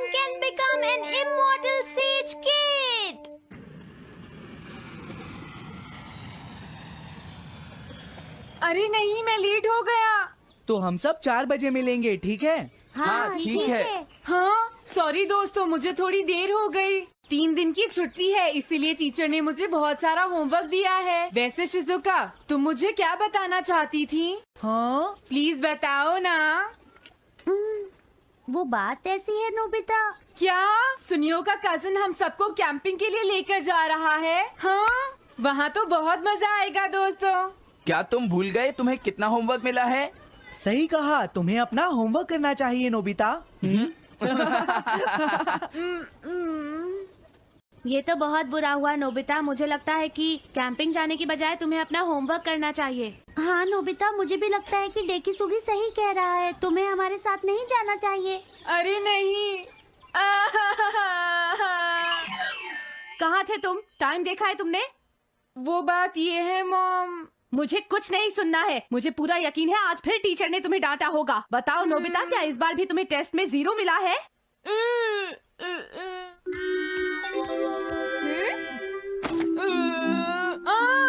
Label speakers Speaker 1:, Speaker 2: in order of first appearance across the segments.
Speaker 1: man can become an immortal sage kid.
Speaker 2: अरे नहीं, मैं लेट हो गया।
Speaker 3: तो हम सब 4 बजे मिलेंगे, ठीक है?
Speaker 1: हाँ, ठीक है।
Speaker 2: हाँ, सॉरी दोस्तों, मुझे थोड़ी देर हो गई। 3 दिन की छुट्टी है, इसीलिए टीचर ने मुझे बहुत सारा होमवर्क दिया है। वैसे शिजुका, तुम मुझे क्या बताना चाहती थी?
Speaker 3: हाँ?
Speaker 2: प्लीज बताओ ना।
Speaker 1: वो बात ऐसी है नोबिता।
Speaker 2: क्या सुनियो का कजिन हम सबको कैंपिंग के लिए लेकर जा रहा है? हाँ, वहाँ तो बहुत मजा आएगा दोस्तों।
Speaker 4: क्या तुम भूल गए तुम्हें कितना होमवर्क मिला है?
Speaker 3: सही कहा, तुम्हें अपना होमवर्क करना चाहिए नोबिता।
Speaker 1: ये तो बहुत बुरा हुआ नोबिता। मुझे लगता है कि कैंपिंग जाने की बजाय तुम्हें अपना होमवर्क करना चाहिए। हाँ नोबिता, मुझे भी लगता है कि डेकिसुगी सही कह रहा है। तुम्हें हमारे साथ नहीं जाना चाहिए।
Speaker 2: अरे नहीं।
Speaker 1: कहाँ थे तुम? टाइम देखा है तुमने?
Speaker 2: वो बात ये है मॉम।
Speaker 1: मुझे कुछ नहीं सुनना है। मुझे पूरा यकीन है आज फिर टीचर ने तुम्हें डांटा होगा। बताओ नोबिता, क्या इस बार भी तुम्हें टेस्ट में 0 मिला है?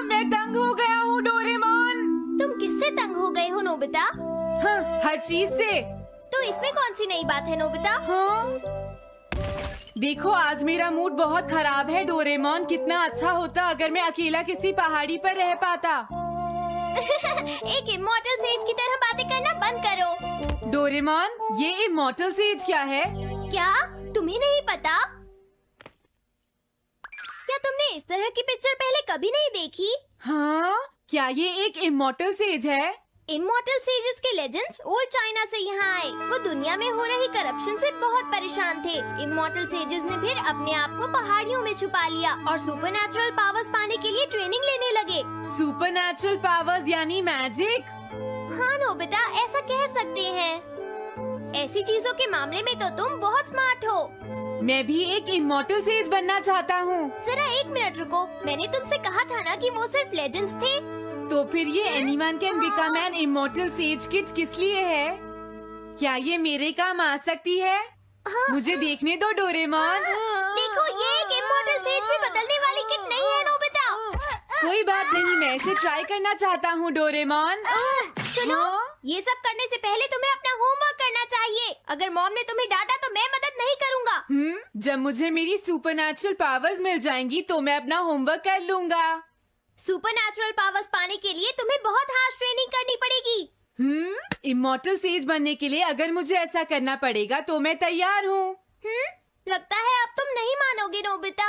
Speaker 2: मैं तंग हो गया हूँ डोरेमोन।
Speaker 1: तुम किससे तंग हो गए हो नोबिता?
Speaker 2: हाँ, हर चीज से।
Speaker 1: तो इसमें कौन सी नई बात है नोबिता?
Speaker 2: हाँ? देखो, आज मेरा मूड बहुत खराब है डोरेमोन। कितना अच्छा होता अगर मैं अकेला किसी पहाड़ी पर रह पाता।
Speaker 1: एक इमॉर्टल सेज की तरह बातें करना बंद करो।
Speaker 2: डोरेमोन, ये इमॉर्टल सेज क्या है?
Speaker 1: क्या तुम्हें नहीं पता? क्या तुमने इस तरह की पिक्चर पहले कभी नहीं देखी?
Speaker 2: हाँ, क्या ये एक इमॉर्टल सेज है?
Speaker 1: इमॉर्टल सेजेस के लेजेंड्स ओल्ड चाइना से यहाँ आए। वो दुनिया में हो रही करप्शन से बहुत परेशान थे। इमॉर्टल सेजेस ने फिर अपने आप को पहाड़ियों में छुपा लिया और सुपरनैचुरल पावर्स पाने के लिए ट्रेनिंग लेने लगे।
Speaker 2: सुपरनैचुरल पावर्स यानी मैजिक?
Speaker 1: हाँ नोबिता, ऐसा कह सकते हैं। ऐसी चीजों के मामले में तो तुम बहुत स्मार्ट हो।
Speaker 2: मैं भी एक इमॉर्टल सेज बनना चाहता हूँ।
Speaker 1: जरा 1 मिनट रुको। मैंने तुमसे कहा था ना कि वो सिर्फ लेजेंड्स थे।
Speaker 2: तो फिर ये anyone can become an immortal says kit किस लिए है? क्या ये मेरे काम आ सकती है? मुझे देखने दो डोरेमोन।
Speaker 1: देखो, ये एक इमॉर्टल सेज भी बदलने वाली किट नहीं है नोबिता।
Speaker 2: कोई बात नहीं, मैं इसे ट्राई करना चाहता हूँ डोरेमोन।
Speaker 1: सुनो, ये सब करने से पहले तुम्हें अपना होमवर्क करना चाहिए। अगर मॉम ने तुम्हें डांटा तो मैं मदद नहीं करूँगा।
Speaker 2: जब मुझे मेरी सुपरनैचुरल पावर्स मिल जाएंगी तो मैं अपना होमवर्क कर लूँगा।
Speaker 1: सुपरनैचुरल पावर्स पाने के लिए तुम्हें बहुत हार्श ट्रेनिंग करनी पड़ेगी।
Speaker 2: इमॉर्टल सेज बनने के लिए अगर मुझे ऐसा करना पड़ेगा तो मैं तैयार हूँ।
Speaker 1: लगता है अब तुम नहीं मानोगे नोबिता।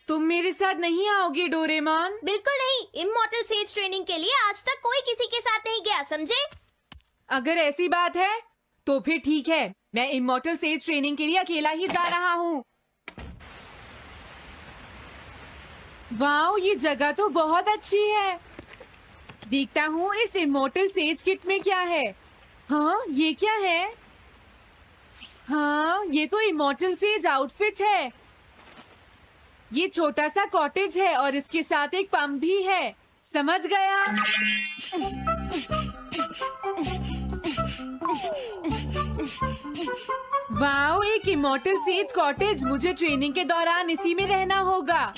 Speaker 2: तुम मेरे साथ नहीं आओगे डोरेमोन?
Speaker 1: बिल्कुल नहीं। इमॉर्टल सेज ट्रेनिंग के लिए आज तक कोई किसी के साथ नहीं गया, समझे?
Speaker 2: अगर ऐसी बात है तो फिर ठीक है, मैं इमॉर्टल सेज ट्रेनिंग के लिए अकेला ही जा रहा हूँ। वाओ, ये जगह तो बहुत अच्छी है। देखता हूँ इस इमॉर्टल सेज किट में क्या है। हाँ, ये क्या है? हाँ, ये तो इमॉर्टल सेज आउटफिट है। ये छोटा सा कॉटेज है और इसके साथ एक पंप भी है। समझ गया। वाओ, एक इमॉर्टल सेज कॉटेज। मुझे ट्रेनिंग के दौरान इसी में रहना होगा।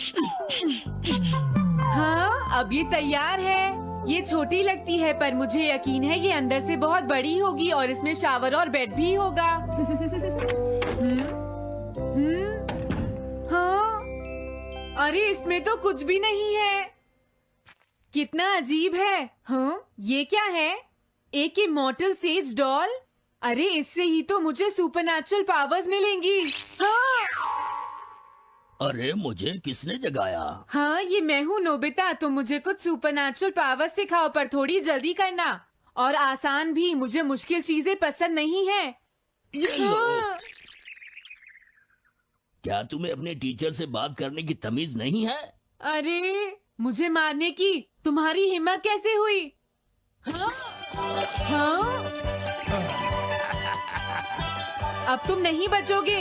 Speaker 2: हाँ, अब ये तैयार है। ये छोटी लगती है पर मुझे यकीन है ये अंदर से बहुत बड़ी होगी और इसमें शावर और बेड भी होगा। हाँ, अरे इसमें तो कुछ भी नहीं है। कितना अजीब है। हाँ, ये क्या है? एक इमॉर्टल सेज डॉल। अरे इससे ही तो मुझे सुपरनैचुरल पावर्स मिलेंगी। हाँ,
Speaker 5: अरे मुझे किसने जगाया?
Speaker 2: हाँ, ये मैं हूँ नोबिता। तो मुझे कुछ सुपरनैचुरल पावर्स सिखाओ, पर थोड़ी जल्दी करना और आसान भी। मुझे मुश्किल चीजें पसंद नहीं है।
Speaker 5: ये लो।
Speaker 2: हाँ।
Speaker 5: क्या तुम्हें अपने टीचर से बात करने की तमीज नहीं है?
Speaker 2: अरे मुझे मारने की तुम्हारी हिम्मत कैसे हुई? हाँ? हाँ? अब तुम नहीं बचोगे।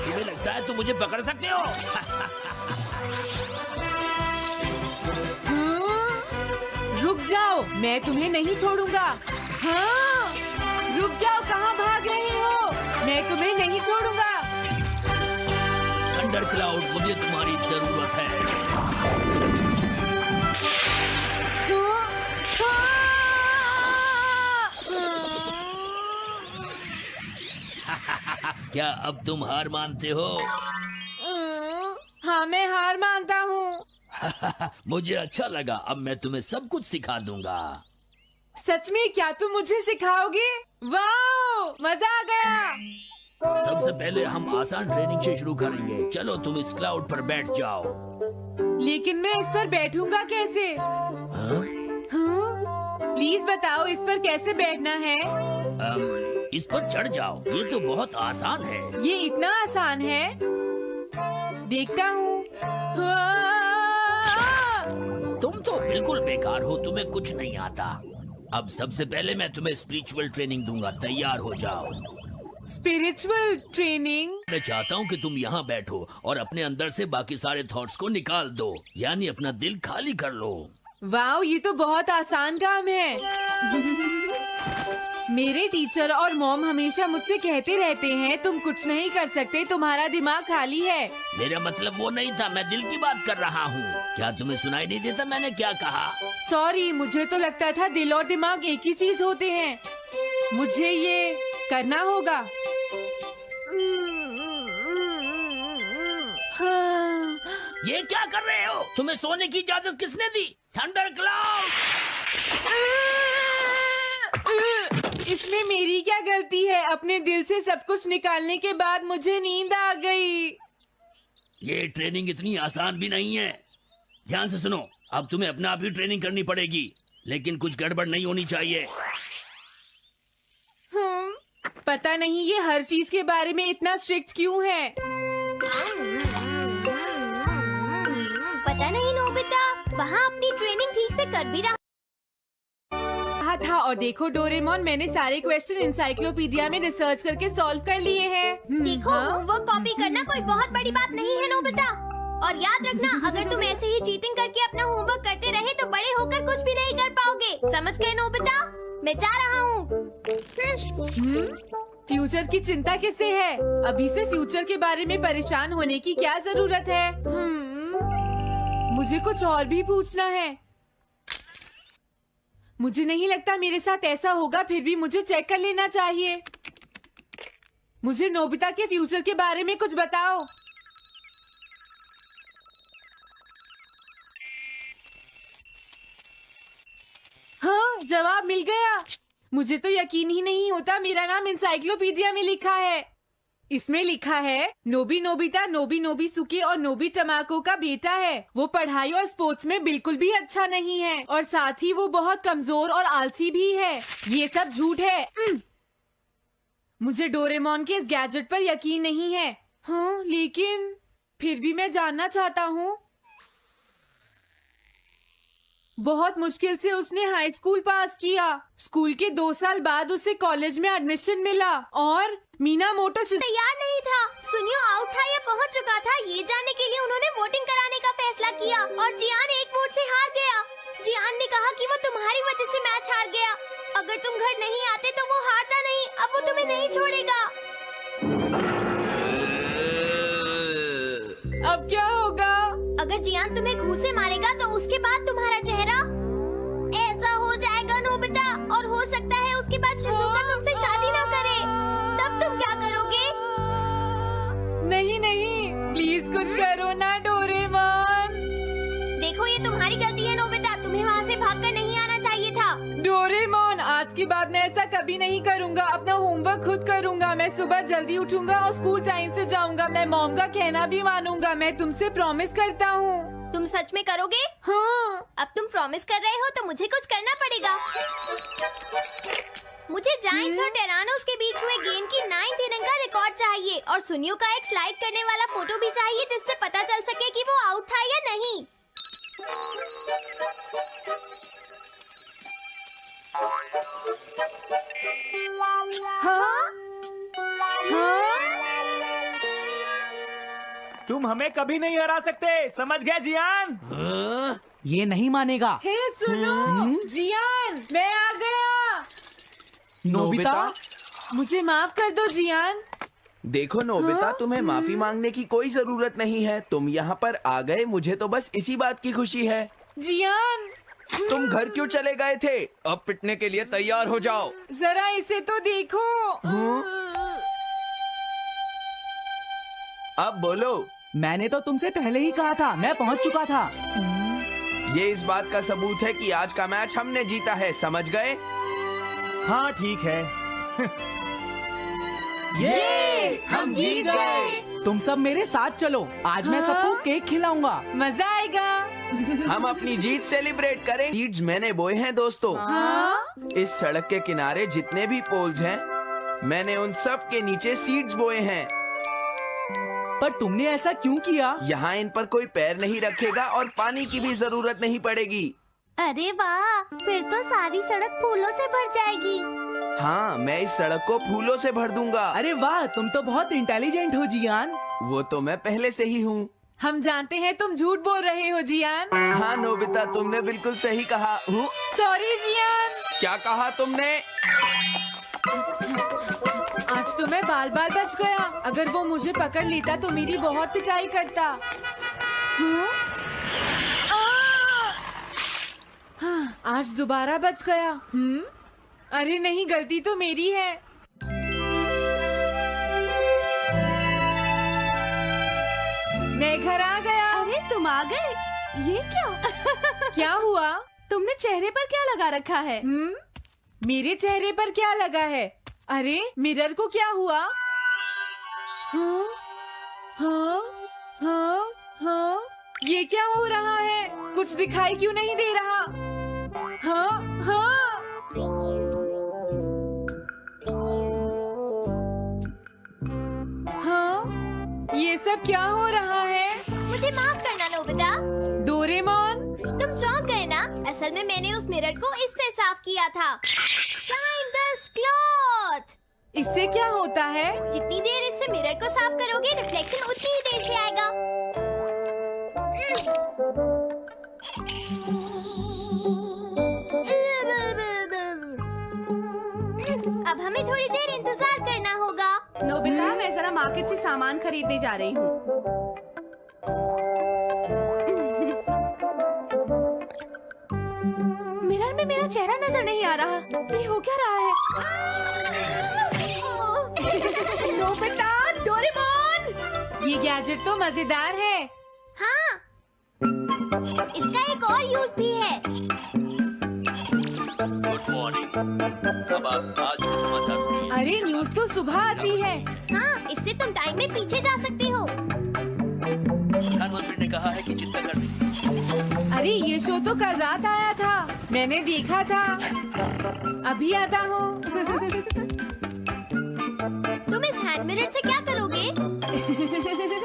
Speaker 5: तुम्हें लगता है तुम मुझे पकड़ सकते हो?
Speaker 2: हाँ? रुक जाओ, मैं तुम्हें नहीं छोड़ूंगा। हाँ, रुक जाओ, कहाँ भाग रहे हो? मैं तुम्हें नहीं छोड़ूंगा।
Speaker 5: थंडर क्लाउड, मुझे तुम्हारी जरूरत है। क्या अब तुम हार मानते हो?
Speaker 2: हाँ, मैं हार मानता हूँ।
Speaker 5: मुझे अच्छा लगा, अब मैं तुम्हें सब कुछ सिखा दूंगा।
Speaker 2: सच में? क्या तुम मुझे सिखाओगे? वाह, मजा आ गया।
Speaker 5: सबसे पहले हम आसान ट्रेनिंग से शुरू करेंगे। चलो तुम इस क्लाउड पर बैठ जाओ।
Speaker 2: लेकिन मैं इस पर बैठूंगा कैसे?
Speaker 5: हाँ?
Speaker 2: हाँ? प्लीज बताओ, इस पर कैसे बैठना है?
Speaker 5: इस पर चढ़ जाओ, ये तो बहुत आसान है।
Speaker 2: ये इतना आसान है? देखता हूँ।
Speaker 5: तुम तो बिल्कुल बेकार हो, तुम्हें कुछ नहीं आता। अब सबसे पहले मैं तुम्हें स्पिरिचुअल ट्रेनिंग दूंगा, तैयार हो जाओ।
Speaker 2: Spiritual training?
Speaker 5: मैं चाहता हूँ कि तुम यहाँ बैठो और अपने अंदर से बाकी सारे थॉट्स को निकाल दो, यानी अपना दिल खाली कर लो।
Speaker 2: वाह, ये तो बहुत आसान काम है। मेरे टीचर और मॉम हमेशा मुझसे कहते रहते हैं, तुम कुछ नहीं कर सकते, तुम्हारा दिमाग खाली है।
Speaker 5: मेरा मतलब वो नहीं था, मैं दिल की बात कर रहा हूँ। क्या तुम्हें सुनाई नहीं देता मैंने क्या कहा?
Speaker 2: सॉरी, मुझे तो लगता था दिल और दिमाग एक ही चीज होते हैं। मुझे ये करना होगा। हाँ।
Speaker 5: ये क्या कर रहे हो? तुम्हें सोने की इजाजत किसने दी? Thunder cloud!
Speaker 2: इसमें मेरी क्या गलती है? अपने दिल से सब कुछ निकालने के बाद मुझे नींद आ गई।
Speaker 5: ये ट्रेनिंग इतनी आसान भी नहीं है। ध्यान से सुनो, अब तुम्हें अपने आप ही ट्रेनिंग करनी पड़ेगी, लेकिन कुछ गड़बड़ नहीं होनी चाहिए।
Speaker 2: पता नहीं ये हर चीज के बारे में इतना स्ट्रिक्ट क्यों है।
Speaker 1: पता नहीं नोबिता, वहाँ अपनी ट्रेनिंग ठीक से कर भी रहा
Speaker 2: था। और देखो डोरेमोन, मैंने सारे क्वेश्चन एनसाइक्लोपीडिया में रिसर्च करके सॉल्व कर लिए हैं।
Speaker 1: देखो, होमवर्क कॉपी करना कोई बहुत बड़ी बात नहीं है नोबिता। और याद रखना, अगर तुम ऐसे ही चीटिंग करके अपना होमवर्क करते रहे तो बड़े होकर कुछ भी नहीं कर पाओगे। समझ गए नोबिता? मैं जा रहा हूँ।
Speaker 2: फ्यूचर की चिंता किससे है? अभी से फ्यूचर के बारे में परेशान होने की क्या जरूरत है? मुझे कुछ और भी पूछना है। मुझे नहीं लगता मेरे साथ ऐसा होगा, फिर भी मुझे चेक कर लेना चाहिए। मुझे नोबिता के फ्यूचर के बारे में कुछ बताओ। हाँ, जवाब मिल गया। मुझे तो यकीन ही नहीं होता, मेरा नाम एनसाइक्लोपीडिया में लिखा है। इसमें लिखा है, नोबी नोबिता नोबी नोबिसुके और नोबी टमाको का बेटा है। वो पढ़ाई और स्पोर्ट्स में बिल्कुल भी अच्छा नहीं है, और साथ ही वो बहुत कमजोर और आलसी भी है। ये सब झूठ है। मुझे डोरेमोन के इस गैजेट पर यकीन नहीं है। हाँ, लेकिन फिर भी मैं जानना चाहता हूँ। बहुत मुश्किल से उसने हाई स्कूल पास किया। स्कूल के 2 साल बाद उसे कॉलेज में एडमिशन मिला, और मीनामोटो
Speaker 1: तैयार नहीं था। सुनियो आउट था या पहुंच चुका था, ये जानने के लिए उन्होंने वोटिंग कराने का फैसला किया, और जियान 1 वोट से हार गया। जियान ने कहा कि वो तुम्हारी वजह से मैच हार गया। अगर तुम घर नहीं आते तो वो हारता नहीं। अब वो तुम्हें नहीं छोड़ेगा।
Speaker 2: अब क्या होगा?
Speaker 1: अगर जियान तुम्हें घूंसे मारेगा तो उसके बाद तुम्हारा चेहरा ऐसा हो जाएगा नोबिता, और हो सकता है उसके बाद शिज़ुका तुमसे शादी ना करे। तब तुम क्या करोगे?
Speaker 2: नहीं नहीं, प्लीज कुछ करो ना डोरेमोन।
Speaker 1: देखो, ये तुम्हारी गलती है नोबिता, तुम्हें वहाँ से भागकर नहीं आना चाहिए था।
Speaker 2: डोरेमोन, आज के बाद मैं ऐसा कभी नहीं करूँगा। अपना होमवर्क खुद करूँगा। मैं सुबह जल्दी उठूंगा और स्कूल टाइम से जाऊँगा। मैं मॉम का कहना भी मानूंगा। मैं तुमसे प्रॉमिस करता हूँ।
Speaker 1: तुम सच में करोगे?
Speaker 2: हाँ।
Speaker 1: अब तुम प्रॉमिस कर रहे हो तो मुझे कुछ करना पड़ेगा। मुझे जायंट्स और टेरानोस के बीच हुए गेम की 9th इनिंग का रिकॉर्ड चाहिए, और सुनियो का एक स्लाइड करने वाला फोटो भी चाहिए, जिससे पता चल सके कि वो आउट था या नहीं।
Speaker 2: हाँ? हाँ?
Speaker 3: तुम हमें कभी नहीं हरा सकते, समझ गए जियान?
Speaker 4: ये नहीं मानेगा।
Speaker 2: हे सुनो, जियान, मैं आ गया।
Speaker 3: नोबिता?
Speaker 2: मुझे माफ कर दो जियान।
Speaker 4: देखो नोबिता,
Speaker 2: हाँ?
Speaker 4: तुम्हें माफी मांगने की कोई जरूरत नहीं है। तुम यहाँ पर आ गए, मुझे तो बस इसी बात की खुशी है।
Speaker 2: जियान,
Speaker 4: तुम घर क्यों चले गए थे? अब पिटने के लिए तैयार हो जाओ।
Speaker 2: जरा इसे तो देखो।
Speaker 4: अब बोलो।
Speaker 3: मैंने तो तुमसे पहले ही कहा था, मैं पहुंच चुका था।
Speaker 4: ये इस बात का सबूत है कि आज का मैच हमने जीता है, समझ गए?
Speaker 6: हाँ ठीक है।
Speaker 3: ये
Speaker 4: हम जीत गए।
Speaker 3: तुम सब मेरे साथ चलो, आज मैं
Speaker 2: हाँ?
Speaker 3: सबको केक खिलाऊंगा।
Speaker 2: मजा आएगा।
Speaker 4: हम अपनी जीत सेलिब्रेट करें। सीड्स मैंने बोए हैं दोस्तों।
Speaker 2: हाँ?
Speaker 4: इस सड़क के किनारे जितने भी पोल्स हैं, मैंने उन सब के नीचे सीड्स बोए हैं।
Speaker 3: पर तुमने ऐसा क्यों किया?
Speaker 4: यहाँ इन पर कोई पैर नहीं रखेगा और पानी की भी जरूरत नहीं पड़ेगी।
Speaker 1: अरे वाह, फिर तो सारी सड़क फूलों से भर जाएगी।
Speaker 4: हाँ, मैं इस सड़क को फूलों से भर दूंगा।
Speaker 3: अरे वाह, तुम तो बहुत इंटेलिजेंट हो जियान।
Speaker 4: वो तो मैं पहले से ही हूँ।
Speaker 2: हम जानते हैं तुम झूठ बोल रहे हो जियान।
Speaker 4: हाँ नोबिता, तुमने बिल्कुल सही कहा।
Speaker 2: Sorry Gian.
Speaker 4: क्या कहा तुमने?
Speaker 2: आज तो मैं बाल बाल बच गया। अगर वो मुझे पकड़ लेता तो मेरी बहुत पिटाई करता। हाँ? हाँ, आज दोबारा बच गया। अरे नहीं, गलती तो मेरी है। मैं घर आ गया।
Speaker 7: अरे तुम आ गए, ये क्या?
Speaker 2: क्या हुआ?
Speaker 7: तुमने चेहरे पर क्या लगा रखा है?
Speaker 2: मेरे चेहरे पर क्या लगा है? अरे मिरर को क्या हुआ? हाँ, हाँ, हाँ, हाँ, ये क्या हो रहा है? कुछ दिखाई क्यों नहीं दे रहा? हाँ, हाँ। हाँ, ये सब क्या हो रहा है?
Speaker 1: मुझे माफ करना नोबिता।
Speaker 2: डोरेमोन,
Speaker 1: तुम चौंक गए ना? असल में मैंने उस मिरर को इससे साफ किया था। Kind dust cloth।
Speaker 2: इससे क्या होता है?
Speaker 1: जितनी देर इससे मिरर को साफ करोगे, रिफ्लेक्शन उतनी ही देर से आएगा। अब हमें थोड़ी देर इंतजार करना होगा।
Speaker 7: नोबिता, मैं जरा मार्केट से सामान खरीदने जा रही हूँ। मिरर में मेरा चेहरा नजर नहीं आ रहा। ये हो क्या रहा है? Nobita, Doraemon!
Speaker 2: ये गैजेट तो मजेदार है।
Speaker 1: हाँ, इसका एक और यूज भी है।
Speaker 5: Good morning. अब आप आज के समाचार सुनिए।
Speaker 2: अरे न्यूज तो सुबह आती है।
Speaker 1: हाँ, इससे तुम टाइम में पीछे जा सकते हो।
Speaker 5: प्रधानमंत्री ने कहा है कि चिंता करने।
Speaker 2: अरे ये शो तो कल रात आया था, मैंने देखा था। अभी आता हूँ।
Speaker 1: तुम इस हैंड मिरर से क्या करोगे?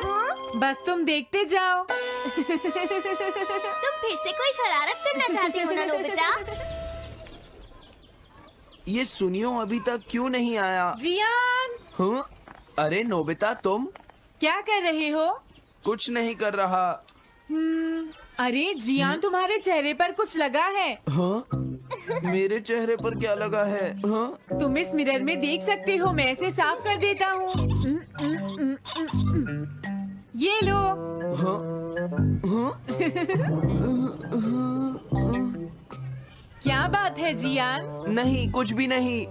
Speaker 1: हाँ?
Speaker 2: बस तुम देखते जाओ।
Speaker 1: तुम फिर से कोई शरारत करना चाहते हो ना नोबिता?
Speaker 4: ये सुनियो अभी तक क्यों नहीं आया?
Speaker 2: जियान,
Speaker 4: हाँ? अरे नोबिता, तुम
Speaker 2: क्या कर रहे हो?
Speaker 4: कुछ नहीं कर रहा।
Speaker 2: अरे जियान, तुम्हारे चेहरे पर कुछ लगा है।
Speaker 4: हाँ? मेरे चेहरे पर क्या लगा है? हाँ?
Speaker 2: तुम इस मिरर में देख सकते हो, मैं इसे साफ कर देता हूँ। ये लो।
Speaker 4: हाँ? हाँ?
Speaker 2: क्या बात है जियान?
Speaker 4: नहीं, कुछ भी नहीं।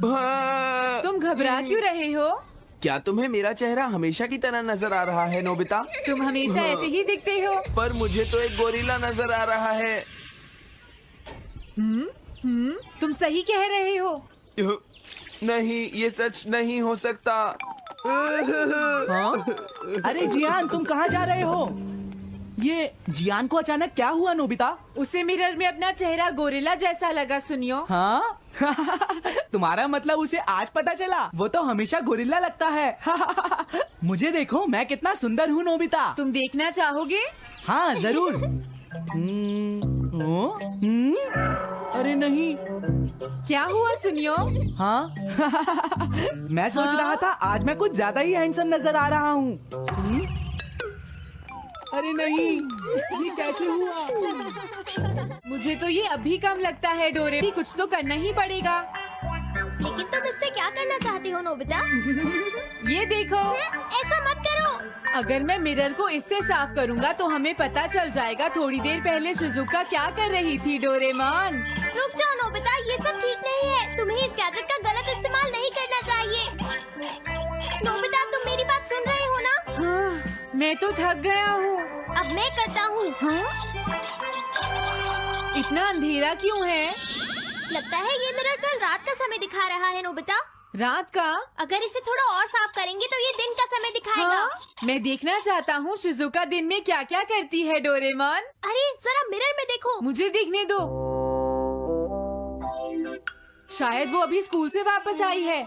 Speaker 4: हाँ?
Speaker 2: तुम घबरा क्यों रहे हो?
Speaker 4: क्या तुम्हें मेरा चेहरा हमेशा की तरह नजर आ रहा है नोबिता?
Speaker 2: तुम हमेशा ऐसे ही दिखते हो।
Speaker 4: पर मुझे तो एक गोरिल्ला नजर आ रहा है।
Speaker 2: तुम सही कह रहे हो।
Speaker 4: नहीं, ये सच नहीं हो सकता।
Speaker 3: हाँ? अरे जियान, तुम कहाँ जा रहे हो? ये जियान को अचानक क्या हुआ नोबिता?
Speaker 2: उसे मिरर में अपना चेहरा गोरिल्ला जैसा लगा। सुनियो।
Speaker 3: हाँ? तुम्हारा मतलब उसे आज पता चला? वो तो हमेशा गोरिल्ला लगता है। मुझे देखो, मैं कितना सुंदर हूँ नोबिता।
Speaker 2: तुम देखना चाहोगे?
Speaker 3: हाँ जरूर। अरे नहीं।
Speaker 2: क्या हुआ सुनियो?
Speaker 3: हाँ? मैं सोच रहा था आज मैं कुछ ज्यादा ही हैंडसम नजर आ रहा हूँ। अरे नहीं, ये कैसे हुआ?
Speaker 2: मुझे तो ये अभी कम लगता है डोरेमोन, कुछ तो करना ही पड़ेगा।
Speaker 1: लेकिन तुम इससे क्या करना चाहती हो नोबिता?
Speaker 2: ये देखो,
Speaker 1: ऐसा मत करो।
Speaker 2: अगर मैं मिरर को इससे साफ करूँगा तो हमें पता चल जाएगा थोड़ी देर पहले शिजुका क्या कर रही थी। डोरेमोन
Speaker 1: रुक जाओ नोबिता, ये सब ठीक नहीं है। तुम्हें इस गैजेट का गलत इस्तेमाल नहीं करना चाहिए। नोबिता, तुम मेरी बात सुन रहे हो ना?
Speaker 2: हाँ, मैं तो थक गया हूँ।
Speaker 1: अब मैं करता हूँ।
Speaker 2: हाँ? इतना अंधेरा क्यों है?
Speaker 1: लगता है ये मिरर कल रात का समय दिखा रहा है नोबिता।
Speaker 2: रात का?
Speaker 1: अगर इसे थोड़ा और साफ करेंगे तो ये दिन का समय दिखाएगा।
Speaker 2: हाँ? मैं देखना चाहता हूँ शिजुका दिन में क्या क्या करती है। डोरेमोन
Speaker 1: अरे जरा मिरर में देखो।
Speaker 2: मुझे देखने दो। शायद वो अभी स्कूल से वापस आई है।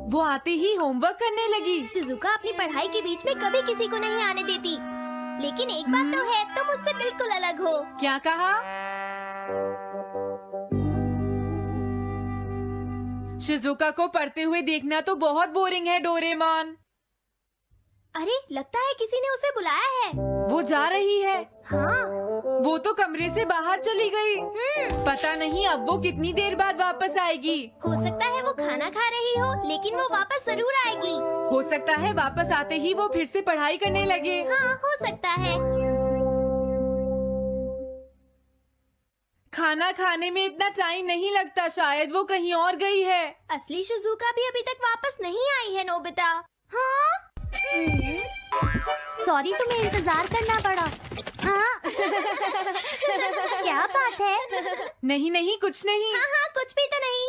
Speaker 2: वो आते ही होमवर्क करने लगी।
Speaker 1: शिजुका अपनी पढ़ाई के बीच में कभी किसी को नहीं आने देती। लेकिन एक बात तो है, तुम उससे बिल्कुल अलग हो।
Speaker 2: क्या कहा? शिजुका को पढ़ते हुए देखना तो बहुत बोरिंग है डोरेमोन।
Speaker 1: अरे लगता है किसी ने उसे बुलाया है।
Speaker 2: वो जा रही है।
Speaker 1: हाँ।
Speaker 2: वो तो कमरे से बाहर चली गई। पता नहीं अब वो कितनी देर बाद वापस आएगी।
Speaker 1: हो सकता है वो खाना खा रही हो, लेकिन वो वापस जरूर आएगी।
Speaker 2: हो सकता है वापस आते ही वो फिर से पढ़ाई करने लगे।
Speaker 1: हाँ, हो सकता है।
Speaker 2: खाना खाने में इतना टाइम नहीं लगता, शायद वो कहीं और गई है।
Speaker 1: असली शिजुका भी अभी तक वापस नहीं आई है नोबिता। हाँ?
Speaker 8: सॉरी, तुम्हें इंतजार करना पड़ा। हाँ। क्या बात है?
Speaker 2: नहीं नहीं, कुछ नहीं।
Speaker 1: हाँ हाँ, कुछ भी तो नहीं।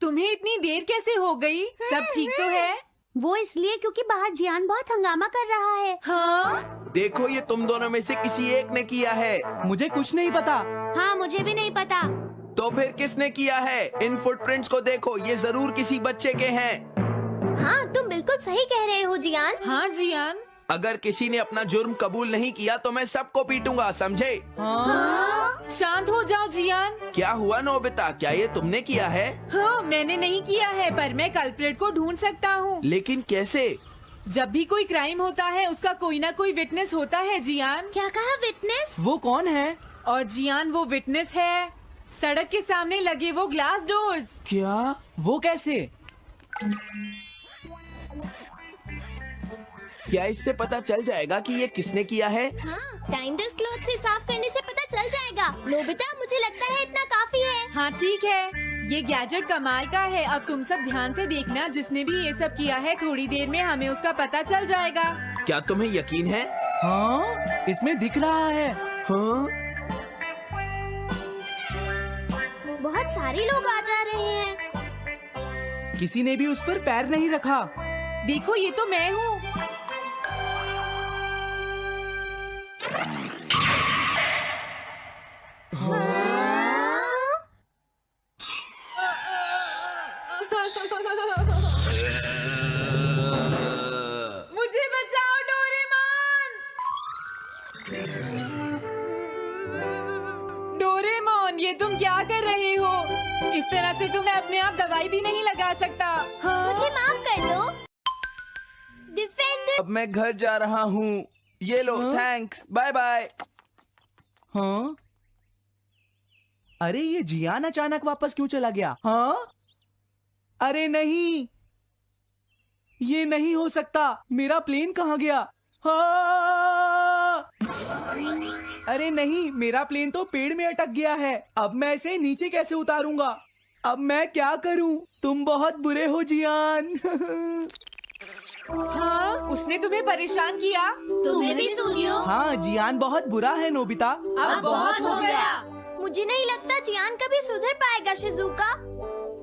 Speaker 2: तुम्हें इतनी देर कैसे हो गई? सब ठीक तो है?
Speaker 8: वो इसलिए क्योंकि बाहर जियान बहुत हंगामा कर रहा है।
Speaker 2: हाँ?
Speaker 4: देखो, ये तुम दोनों में से किसी एक ने किया है।
Speaker 3: मुझे कुछ नहीं पता।
Speaker 7: हाँ, मुझे भी नहीं पता।
Speaker 4: तो फिर किसने किया है? इन फुटप्रिंट्स को देखो, ये जरूर किसी बच्चे के हैं।
Speaker 1: हाँ, तुम बिल्कुल सही कह रहे हो जियान।
Speaker 2: हाँ जियान।
Speaker 4: अगर किसी ने अपना जुर्म कबूल नहीं किया तो मैं सबको पीटूंगा, समझे?
Speaker 2: हाँ? शांत हो जाओ जियान।
Speaker 4: क्या हुआ नोबिता, क्या ये तुमने किया है?
Speaker 2: हाँ, मैंने नहीं किया है, पर मैं कल्प्रेट को ढूंढ सकता हूँ।
Speaker 4: लेकिन कैसे?
Speaker 2: जब भी कोई क्राइम होता है उसका कोई ना कोई विटनेस होता है जियान।
Speaker 7: क्या कहा? विटनेस?
Speaker 3: वो कौन है?
Speaker 2: और जियान वो विटनेस है। सड़क के सामने लगे वो ग्लास डोर्स।
Speaker 4: क्या?
Speaker 3: वो कैसे?
Speaker 4: क्या इससे पता चल जाएगा कि ये किसने किया है?
Speaker 1: हाँ, टाइम डिस्क क्लॉथ से साफ करने से पता चल जाएगा। नोबिता, मुझे लगता है इतना काफी है।
Speaker 2: हाँ ठीक है, ये गैजेट कमाल का है। अब तुम सब ध्यान से देखना, जिसने भी ये सब किया है थोड़ी देर में हमें उसका पता चल जाएगा।
Speaker 4: क्या तुम्हें यकीन है?
Speaker 3: हाँ, इसमें दिख रहा है।
Speaker 4: हाँ?
Speaker 1: बहुत सारे लोग आ जा रहे हैं।
Speaker 3: किसी ने भी उस पर पैर नहीं रखा।
Speaker 2: देखो, ये तो मैं हूँ। मुझे बचाओ डोरेमोन। डोरेमोन, ये तुम क्या कर रहे हो? इस तरह से तो मैं अपने आप दवाई भी नहीं लगा सकता। हाँ?
Speaker 1: मुझे माफ कर दो। डिफेंडर।
Speaker 4: अब मैं घर जा रहा हूँ। ये लो, थैंक्स, बाय बाय।
Speaker 3: हाँ? अरे ये जियान अचानक वापस क्यों चला गया? हाँ? अरे नहीं, ये नहीं हो सकता। मेरा प्लेन कहाँ गया? हाँ! अरे नहीं, मेरा प्लेन तो पेड़ में अटक गया है। अब मैं इसे नीचे कैसे उतारूंगा? अब मैं क्या करूं? तुम बहुत बुरे हो जियान।
Speaker 2: हाँ? उसने तुम्हें परेशान किया?
Speaker 7: तुम्हें भी सुनियो।
Speaker 3: हाँ, जियान बहुत बुरा है नोबिता।
Speaker 2: अब बहुत हो गया।
Speaker 1: मुझे नहीं लगता जियान कभी सुधर पाएगा शिजुका।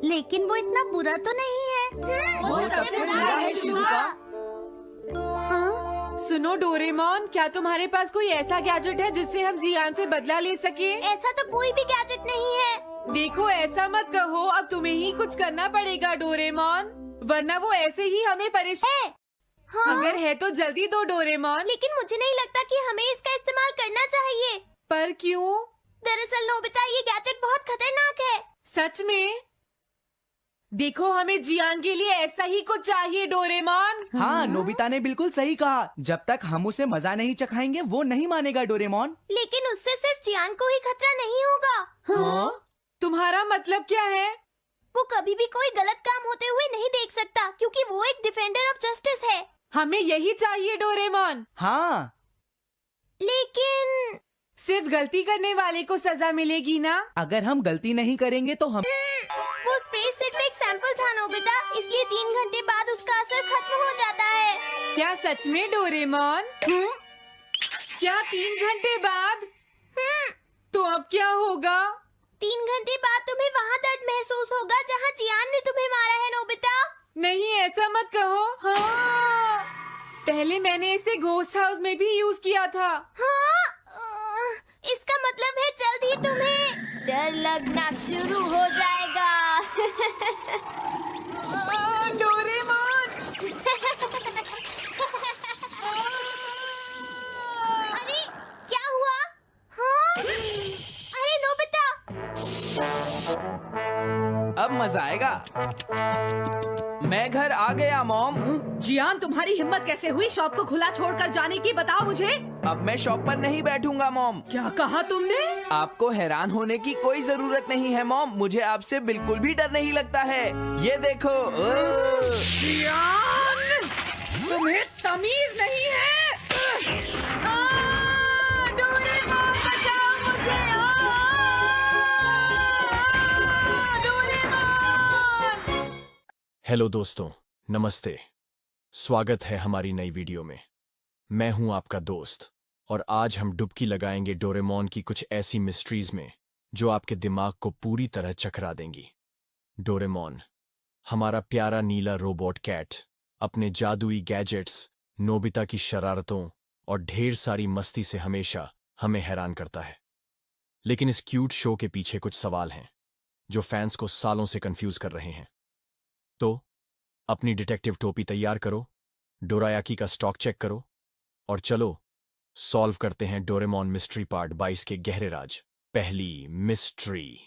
Speaker 8: लेकिन वो इतना बुरा तो नहीं है।
Speaker 7: वो सबसे बुरा है शिजुका।
Speaker 8: हाँ?
Speaker 2: सुनो डोरेमोन, क्या तुम्हारे पास कोई ऐसा गैजेट है जिससे हम जियान से बदला ले सके?
Speaker 1: ऐसा तो कोई भी गैजेट नहीं है।
Speaker 2: देखो, ऐसा मत कहो। अब तुम्हें ही कुछ करना पड़ेगा डोरेमोन, वरना वो ऐसे ही हमें परेशान।
Speaker 1: हाँ?
Speaker 2: अगर है तो जल्दी दो डोरेमोन।
Speaker 1: लेकिन मुझे नहीं लगता कि हमें इसका इस्तेमाल करना चाहिए।
Speaker 2: पर क्यों?
Speaker 1: दरअसल नोबिता, ये गैजेट बहुत खतरनाक है।
Speaker 2: सच में? देखो, हमें जियान के लिए ऐसा ही कुछ चाहिए डोरेमोन।
Speaker 3: हाँ, नोबिता ने बिल्कुल सही कहा। जब तक हम उसे मजा नहीं चखाएंगे वो नहीं मानेगा डोरेमोन।
Speaker 1: लेकिन उससे सिर्फ जियान को ही खतरा नहीं होगा।
Speaker 3: हाँ?
Speaker 2: तुम्हारा मतलब क्या है?
Speaker 1: वो कभी भी कोई गलत काम होते हुए नहीं देख सकता, क्योंकि वो एक डिफेंडर ऑफ जस्टिस है।
Speaker 2: हमें यही चाहिए डोरेमोन।
Speaker 3: हाँ,
Speaker 1: लेकिन
Speaker 2: सिर्फ गलती करने वाले को सजा मिलेगी ना?
Speaker 3: अगर हम गलती नहीं करेंगे तो हम
Speaker 1: वो स्प्रे सिर्फ एक सैंपल था नोबिता, इसलिए 3 घंटे बाद उसका असर खत्म हो जाता है।
Speaker 2: क्या सच में डोरेमोन? क्या 3 घंटे बाद? तो अब क्या होगा?
Speaker 1: 3 घंटे बाद तुम्हें वहाँ दर्द महसूस होगा जहाँ जियान ने तुम्हें मारा है नोबिता।
Speaker 2: नहीं, ऐसा मत कहो। हाँ, पहले मैंने इसे घोस्ट हाउस में भी यूज किया था।
Speaker 1: हाँ? इसका मतलब है जल्द ही तुम्हें डर लगना शुरू हो जाएगा।
Speaker 2: डोरेमोन!
Speaker 1: अरे क्या हुआ? हाँ? अरे नोबिता!
Speaker 4: अब मजा आएगा। मैं घर आ गया मॉम।
Speaker 7: जियान, तुम्हारी हिम्मत कैसे हुई शॉप को खुला छोड़कर जाने की, बताओ मुझे।
Speaker 4: अब मैं शॉप पर नहीं बैठूंगा मॉम।
Speaker 7: क्या कहा तुमने?
Speaker 4: आपको हैरान होने की कोई जरूरत नहीं है मॉम, मुझे आपसे बिल्कुल भी डर नहीं लगता है। ये देखो।
Speaker 7: जियान, तुम्हें तमीज नहीं है।
Speaker 2: डोरेमोन, बचाओ मुझे! डोरेमोन!
Speaker 9: हेलो दोस्तों, नमस्ते। स्वागत है हमारी नई वीडियो में। मैं हूं आपका दोस्त और आज हम डुबकी लगाएंगे डोरेमोन की कुछ ऐसी मिस्ट्रीज में जो आपके दिमाग को पूरी तरह चकरा देंगी। डोरेमोन, हमारा प्यारा नीला रोबोट कैट, अपने जादुई गैजेट्स, नोबिता की शरारतों और ढेर सारी मस्ती से हमेशा हमें हैरान करता है। लेकिन इस क्यूट शो के पीछे कुछ सवाल हैं जो फैंस को सालों से कंफ्यूज कर रहे हैं। तो अपनी डिटेक्टिव टोपी तैयार करो, डोरायाकी का स्टॉक चेक करो और चलो सॉल्व करते हैं डोरेमोन मिस्ट्री पार्ट 22 के गहरे राज। पहली मिस्ट्री,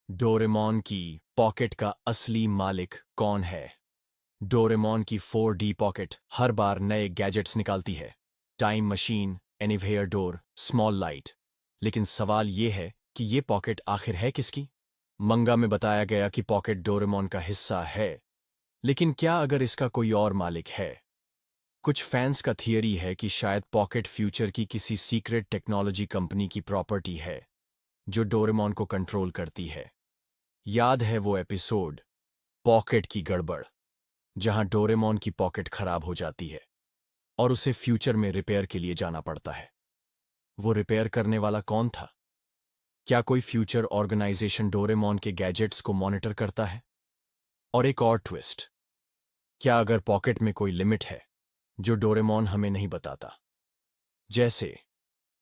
Speaker 9: डोरेमोन की पॉकेट का असली मालिक कौन है? डोरेमोन की 4D पॉकेट हर बार नए गैजेट्स निकालती है, time machine, anywhere door, small light. लेकिन सवाल ये है कि ये पॉकेट आखिर है किसकी? मंगा में बताया गया कि पॉकेट डोरेमोन का हिस्सा है, लेकिन क्या अगर इसका कोई और मालिक है? कुछ फैंस का थियरी है कि शायद पॉकेट फ्यूचर की किसी सीक्रेट टेक्नोलॉजी कंपनी की प्रॉपर्टी है जो डोरेमोन को कंट्रोल करती है। याद है वो एपिसोड पॉकेट की गड़बड़, जहां डोरेमोन की पॉकेट खराब हो जाती है और उसे फ्यूचर में रिपेयर के लिए जाना पड़ता है। वो रिपेयर करने वाला कौन था? क्या कोई फ्यूचर ऑर्गेनाइजेशन डोरेमोन के गैजेट्स को मॉनिटर करता है? और एक और ट्विस्ट, क्या अगर पॉकेट में कोई लिमिट है जो डोरेमोन हमें नहीं बताता? जैसे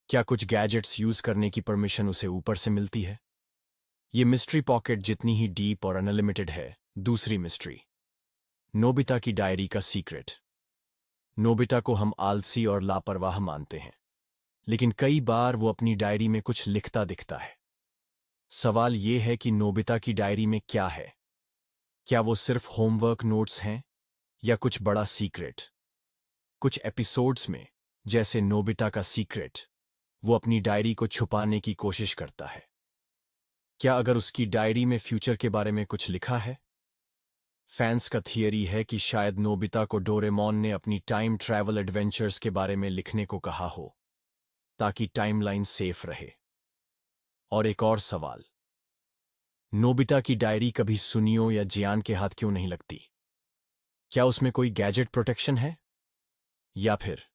Speaker 9: क्या कुछ गैजेट्स यूज करने की परमिशन उसे ऊपर से मिलती है? ये मिस्ट्री पॉकेट जितनी ही डीप और अनलिमिटेड है। दूसरी मिस्ट्री, नोबिता की डायरी का सीक्रेट। नोबिता को हम आलसी और लापरवाह मानते हैं, लेकिन कई बार वो अपनी डायरी में कुछ लिखता दिखता है। सवाल ये है कि नोबिता की डायरी में क्या है? क्या वो सिर्फ होमवर्क नोट्स हैं या कुछ बड़ा सीक्रेट? कुछ एपिसोड्स में, जैसे नोबिता का सीक्रेट, वो अपनी डायरी को छुपाने की कोशिश करता है। क्या अगर उसकी डायरी में फ्यूचर के बारे में कुछ लिखा है? फैंस का थियरी है कि शायद नोबिता को डोरेमोन ने अपनी टाइम ट्रैवल एडवेंचर्स के बारे में लिखने को कहा हो ताकि टाइमलाइन सेफ रहे। और एक और सवाल, नोबिता की डायरी कभी सुनियो या जियान के हाथ क्यों नहीं लगती? क्या उसमें कोई गैजेट प्रोटेक्शन है? या फिर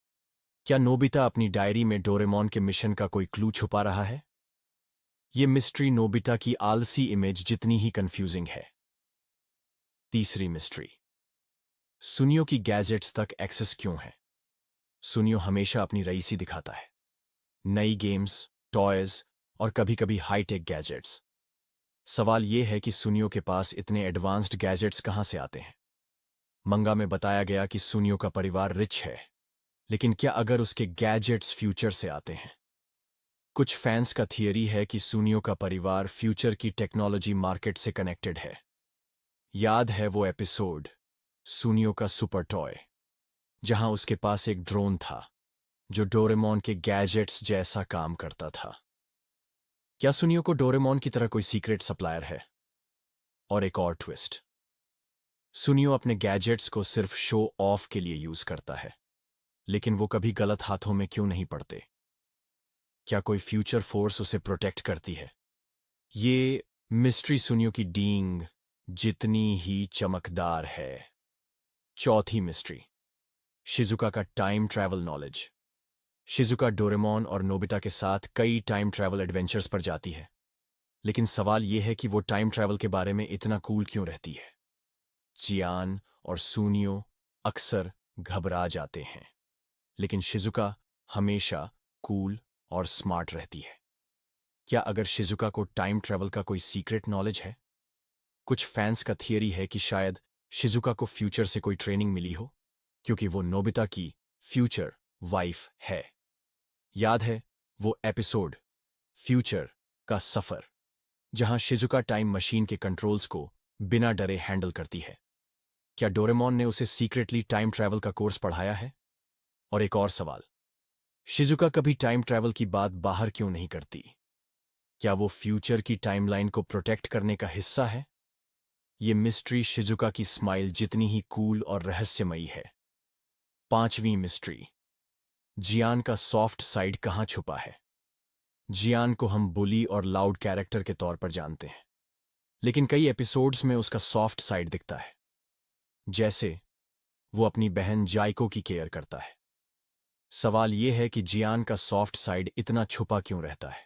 Speaker 9: क्या नोबिता अपनी डायरी में डोरेमोन के मिशन का कोई क्लू छुपा रहा है? ये मिस्ट्री नोबिता की आलसी इमेज जितनी ही कंफ्यूजिंग है। तीसरी मिस्ट्री, सुनियो की गैजेट्स तक एक्सेस क्यों है? सुनियो हमेशा अपनी रईसी दिखाता है, नई गेम्स, टॉयज और कभी-कभी हाईटेक गैजेट्स। सवाल यह है कि सुनियो के पास इतने एडवांस्ड गैजेट्स कहां से आते हैं? मंगा में बताया गया कि सुनियो का परिवार रिच है, लेकिन क्या अगर उसके गैजेट्स फ्यूचर से आते हैं? कुछ फैंस का थियरी है कि सुनियो का परिवार फ्यूचर की टेक्नोलॉजी मार्केट से कनेक्टेड है। याद है वो एपिसोड सुनियो का सुपर टॉय, जहां उसके पास एक ड्रोन था जो डोरेमोन के गैजेट्स जैसा काम करता था। क्या सुनियो को डोरेमोन की तरह कोई सीक्रेट सप्लायर है? और एक और ट्विस्ट, सुनियो अपने गैजेट्स को सिर्फ शो ऑफ के लिए यूज करता है, लेकिन वो कभी गलत हाथों में क्यों नहीं पड़ते? क्या कोई फ्यूचर फोर्स उसे प्रोटेक्ट करती है? ये मिस्ट्री सुनियो की डींग जितनी ही चमकदार है। चौथी मिस्ट्री, शिजुका का time travel knowledge. Shizuka Doraemon और नोबिता के साथ कई टाइम ट्रैवल एडवेंचर्स पर जाती है, लेकिन सवाल यह है कि वो टाइम ट्रैवल के बारे में इतना कूल क्यों रहती है? जियान और सुनियो अक्सर घबरा जाते हैं, लेकिन शिजुका हमेशा कूल और स्मार्ट रहती है। क्या अगर शिजुका को टाइम ट्रैवल का कोई सीक्रेट नॉलेज है? कुछ फैंस का थियरी है कि शायद शिजुका को फ्यूचर से कोई ट्रेनिंग मिली हो, क्योंकि वो नोबिता की फ्यूचर वाइफ है। याद है वो एपिसोड फ्यूचर का सफर, जहां शिजुका टाइम मशीन के कंट्रोल्स को बिना डरे हैंडल करती है? क्या डोरेमोन ने उसे सीक्रेटली टाइम ट्रैवल का कोर्स पढ़ाया है? और एक और सवाल, शिजुका कभी टाइम ट्रैवल की बात बाहर क्यों नहीं करती? क्या वो फ्यूचर की टाइमलाइन को प्रोटेक्ट करने का हिस्सा है? ये मिस्ट्री शिजुका की स्माइल जितनी ही कूल और रहस्यमयी है। पांचवीं मिस्ट्री, जियान का सॉफ्ट साइड कहां छुपा है? जियान को हम बुली और लाउड कैरेक्टर के तौर पर जानते हैं, लेकिन कई एपिसोड्स में उसका सॉफ्ट साइड दिखता है, जैसे वो अपनी बहन जाइको की केयर करता है। सवाल यह है कि जियान का सॉफ्ट साइड इतना छुपा क्यों रहता है?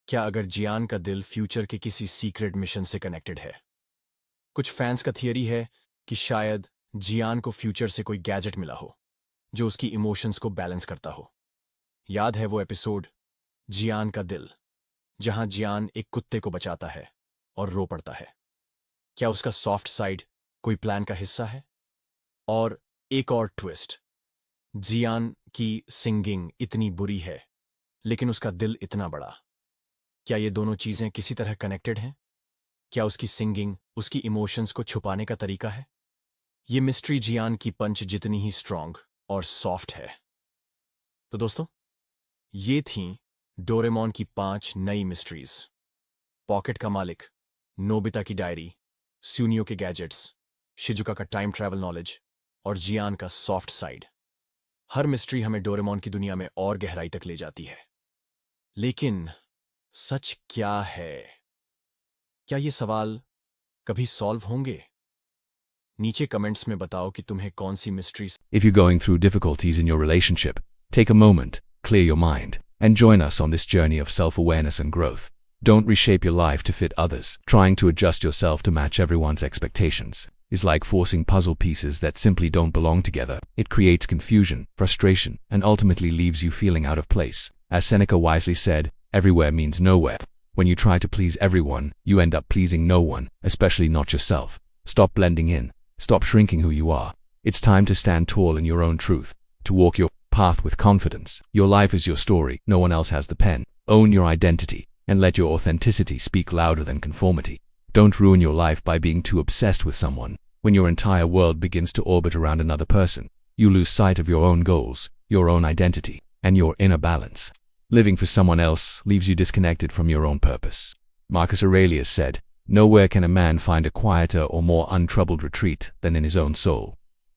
Speaker 9: क्या अगर जियान का दिल फ्यूचर के किसी सीक्रेट मिशन से कनेक्टेड है? कुछ फैंस का थियरी है कि शायद जियान को फ्यूचर से कोई गैजेट मिला हो जो उसकी इमोशंस को बैलेंस करता हो। याद है वो एपिसोड जियान का दिल, जहां जियान एक कुत्ते को बचाता है और रो पड़ता है? क्या उसका सॉफ्ट साइड कोई प्लान का हिस्सा है? और एक और ट्विस्ट, जियान की सिंगिंग इतनी बुरी है लेकिन उसका दिल इतना बड़ा। क्या ये दोनों चीजें किसी तरह कनेक्टेड हैं? क्या उसकी सिंगिंग उसकी इमोशंस को छुपाने का तरीका है? ये मिस्ट्री जियान की पंच जितनी ही स्ट्रांग और सॉफ्ट है। तो दोस्तों, ये थीं डोरेमोन की 5 नई मिस्ट्रीज। पॉकेट का मालिक, नोबिता की डायरी, सुनियो के गैजेट्स, शिजुका का टाइम ट्रैवल नॉलेज और जियान का सॉफ्ट साइड। हर मिस्ट्री हमें डोरेमोन की दुनिया में और गहराई तक ले जाती है। लेकिन सच क्या है? क्या ये सवाल कभी सॉल्व होंगे? नीचे कमेंट्स में बताओ कि तुम्हें कौन सी mystery.
Speaker 10: If you're going through difficulties in your relationship, take a moment, clear your mind, and join us on this journey of self-awareness and growth. Don't reshape your life to fit others. Trying to adjust yourself to match everyone's expectations is like forcing puzzle pieces that simply don't belong together. It creates confusion, frustration, and ultimately leaves you feeling out of place. As Seneca wisely said, everywhere means nowhere. When you try to please everyone, you end up pleasing no one, especially not yourself. Stop blending in. Stop shrinking who you are. It's time to stand tall in your own truth, to walk your path with confidence. Your life is your story. No one else has the pen. Own your identity, and let your authenticity speak louder than conformity. Don't ruin your life by being too obsessed with someone. When your entire world begins to orbit around another person, you lose sight of your own goals, your own identity, and your inner balance. Living for someone else leaves you disconnected from your own purpose. Marcus Aurelius said, "Nowhere can a man find a quieter or more untroubled retreat than in his own soul."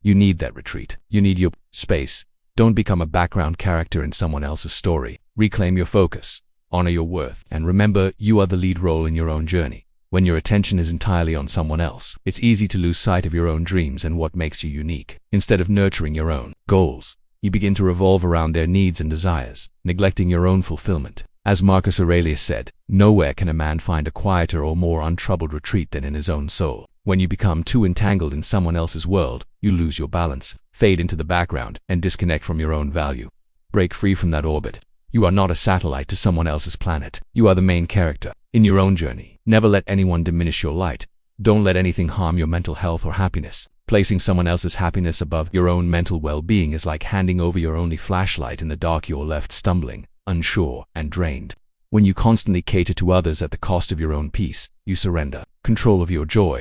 Speaker 10: You need that retreat. You need your space. Don't become a background character in someone else's story. Reclaim your focus, honor your worth, and remember you are the lead role in your own journey. When your attention is entirely on someone else, it's easy to lose sight of your own dreams and what makes you unique. Instead of nurturing your own goals, you begin to revolve around their needs and desires, neglecting your own fulfillment. As Marcus Aurelius said, "Nowhere can a man find a quieter or more untroubled retreat than in his own soul." When you become too entangled in someone else's world, you lose your balance, fade into the background, and disconnect from your own value. Break free from that orbit. You are not a satellite to someone else's planet. You are the main character in your own journey. Never let anyone diminish your light. Don't let anything harm your mental health or happiness. Placing someone else's happiness above your own mental well-being is like handing over your only flashlight in the dark. You're left stumbling, unsure, and drained. When you constantly cater to others at the cost of your own peace, you surrender control of your joy.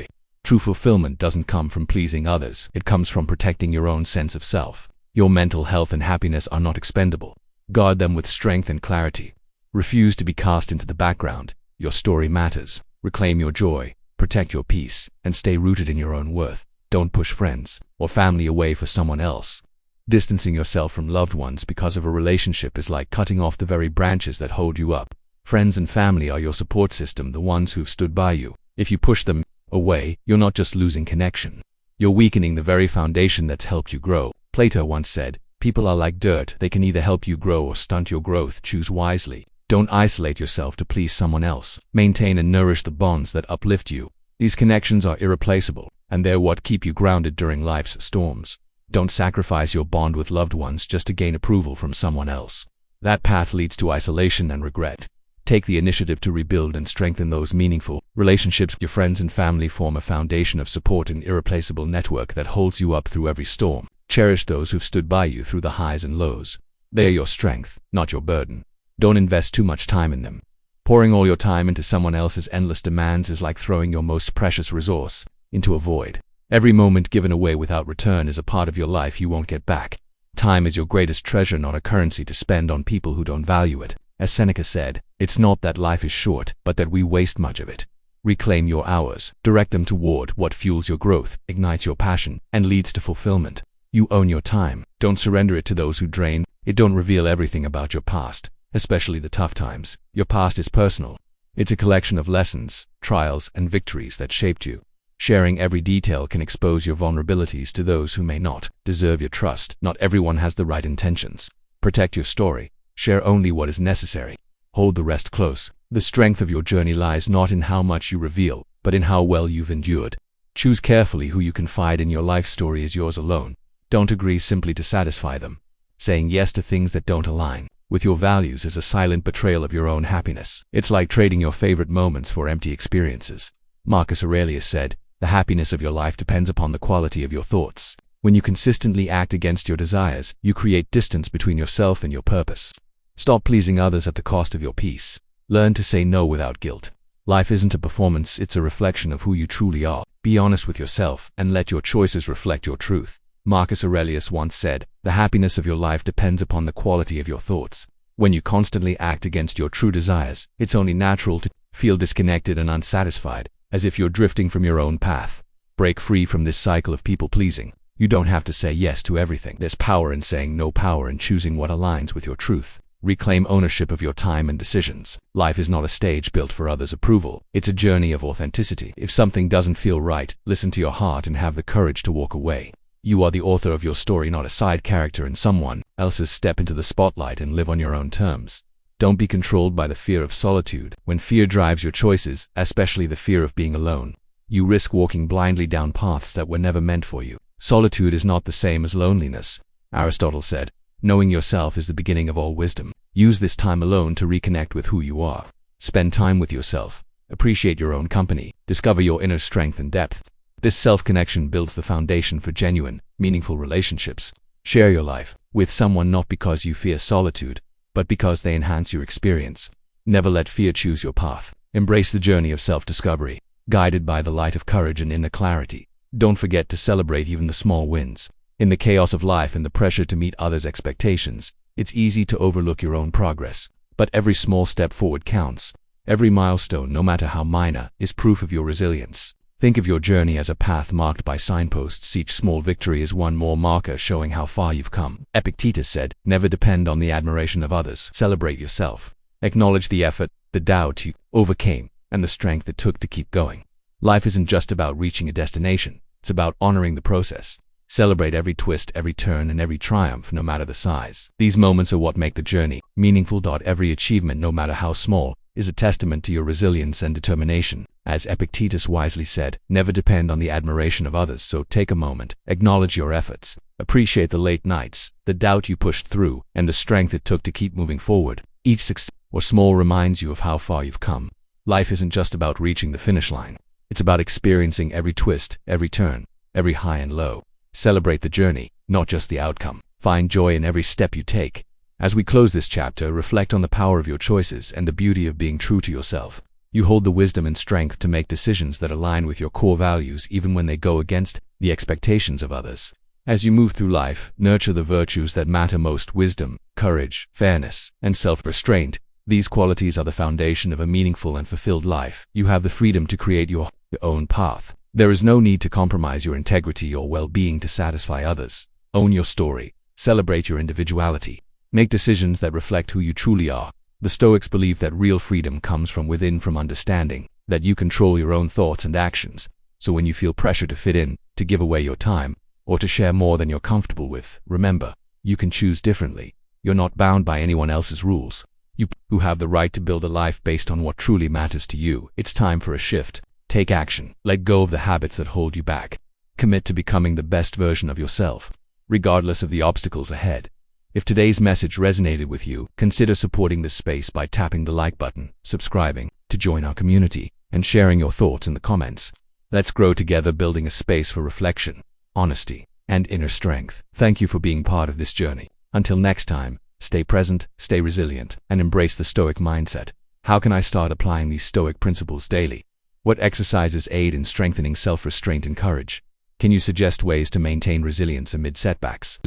Speaker 10: True fulfillment doesn't come from pleasing others. It comes from protecting your own sense of self. Your mental health and happiness are not expendable. Guard them with strength and clarity. Refuse to be cast into the background. Your story matters. Reclaim your joy, protect your peace, and stay rooted in your own worth. Don't push friends or family away for someone else. Distancing yourself from loved ones because of a relationship is like cutting off the very branches that hold you up. Friends and family are your support system, the ones who've stood by you. If you push them away, you're not just losing connection. You're weakening the very foundation that's helped you grow. Plato once said, "People are like dirt. They can either help you grow or stunt your growth. Choose wisely." Don't isolate yourself to please someone else. Maintain and nourish the bonds that uplift you. These connections are irreplaceable, and they're what keep you grounded during life's storms. Don't sacrifice your bond with loved ones just to gain approval from someone else. That path leads to isolation and regret. Take the initiative to rebuild and strengthen those meaningful relationships. Your friends and family form a foundation of support and irreplaceable network that holds you up through every storm. Cherish those who've stood by you through the highs and lows. They are your strength, not your burden. Don't invest too much time in them. Pouring all your time into someone else's endless demands is like throwing your most precious resource into a void. Every moment given away without return is a part of your life you won't get back. Time is your greatest treasure, not a currency to spend on people who don't value it. As Seneca said, it's not that life is short, but that we waste much of it. Reclaim your hours, direct them toward what fuels your growth, ignites your passion, and leads to fulfillment. You own your time. Don't surrender it to those who drain it. Don't reveal everything about your past, especially the tough times. Your past is personal. It's a collection of lessons, trials, and victories that shaped you. Sharing every detail can expose your vulnerabilities to those who may not deserve your trust. Not everyone has the right intentions. Protect your story. Share only what is necessary. Hold the rest close. The strength of your journey lies not in how much you reveal, but in how well you've endured. Choose carefully who you confide in. Your life story is yours alone. Don't agree simply to satisfy them. Saying yes to things that don't align with your values is a silent betrayal of your own happiness. It's like trading your favorite moments for empty experiences. Marcus Aurelius said, "The happiness of your life depends upon the quality of your thoughts." When you consistently act against your desires, you create distance between yourself and your purpose. Stop pleasing others at the cost of your peace. Learn to say no without guilt. Life isn't a performance, it's a reflection of who you truly are. Be honest with yourself and let your choices reflect your truth. Marcus Aurelius once said, "The happiness of your life depends upon the quality of your thoughts." When you constantly act against your true desires, it's only natural to feel disconnected and unsatisfied, as if you're drifting from your own path. Break free from this cycle of people-pleasing. You don't have to say yes to everything. There's power in saying no, power in choosing what aligns with your truth. Reclaim ownership of your time and decisions. Life is not a stage built for others' approval. It's a journey of authenticity. If something doesn't feel right, listen to your heart and have the courage to walk away. You are the author of your story, not a side character in someone else's. Step into the spotlight and live on your own terms. Don't be controlled by the fear of solitude. When fear drives your choices, especially the fear of being alone, you risk walking blindly down paths that were never meant for you. Solitude is not the same as loneliness. Aristotle said, "Knowing yourself is the beginning of all wisdom." Use this time alone to reconnect with who you are. Spend time with yourself. Appreciate your own company. Discover your inner strength and depth. This self-connection builds the foundation for genuine, meaningful relationships. Share your life with someone not because you fear solitude, but because they enhance your experience. Never let fear choose your path. Embrace the journey of self-discovery, guided by the light of courage and inner clarity. Don't forget to celebrate even the small wins. In the chaos of life and the pressure to meet others' expectations, it's easy to overlook your own progress. But every small step forward counts. Every milestone, no matter how minor, is proof of your resilience. Think of your journey as a path marked by signposts. Each small victory is one more marker showing how far you've come. Epictetus said, "Never depend on the admiration of others. Celebrate yourself. Acknowledge the effort, the doubt you overcame, and the strength it took to keep going." Life isn't just about reaching a destination. It's about honoring the process. Celebrate every twist, every turn, and every triumph, no matter the size. These moments are what make the journey meaningful. Every achievement, no matter how small, is a testament to your resilience and determination. As Epictetus wisely said, "Never depend on the admiration of others." So take a moment, acknowledge your efforts, appreciate the late nights, the doubt you pushed through, and the strength it took to keep moving forward. Each success or small reminds you of how far you've come. Life isn't just about reaching the finish line. It's about experiencing every twist, every turn, every high and low. Celebrate the journey, not just the outcome. Find joy in every step you take. As we close this chapter, reflect on the power of your choices and the beauty of being true to yourself. You hold the wisdom and strength to make decisions that align with your core values even when they go against the expectations of others. As you move through life, nurture the virtues that matter most: wisdom, courage, fairness, and self-restraint. These qualities are the foundation of a meaningful and fulfilled life. You have the freedom to create your own path. There is no need to compromise your integrity or well-being to satisfy others. Own your story. Celebrate your individuality. Make decisions that reflect who you truly are. The Stoics believe that real freedom comes from within, from understanding that you control your own thoughts and actions. So when you feel pressure to fit in, to give away your time, or to share more than you're comfortable with, remember, you can choose differently. You're not bound by anyone else's rules. You who have the right to build a life based on what truly matters to you. It's time for a shift. Take action. Let go of the habits that hold you back. Commit to becoming the best version of yourself, regardless of the obstacles ahead. If today's message resonated with you, consider supporting this space by tapping the like button, subscribing to join our community, and sharing your thoughts in the comments. Let's grow together, building a space for reflection, honesty, and inner strength. Thank you for being part of this journey. Until next time, stay present, stay resilient, and embrace the Stoic mindset. How can I start applying these Stoic principles daily? What exercises aid in strengthening self-restraint and courage? Can you suggest ways to maintain resilience amid setbacks?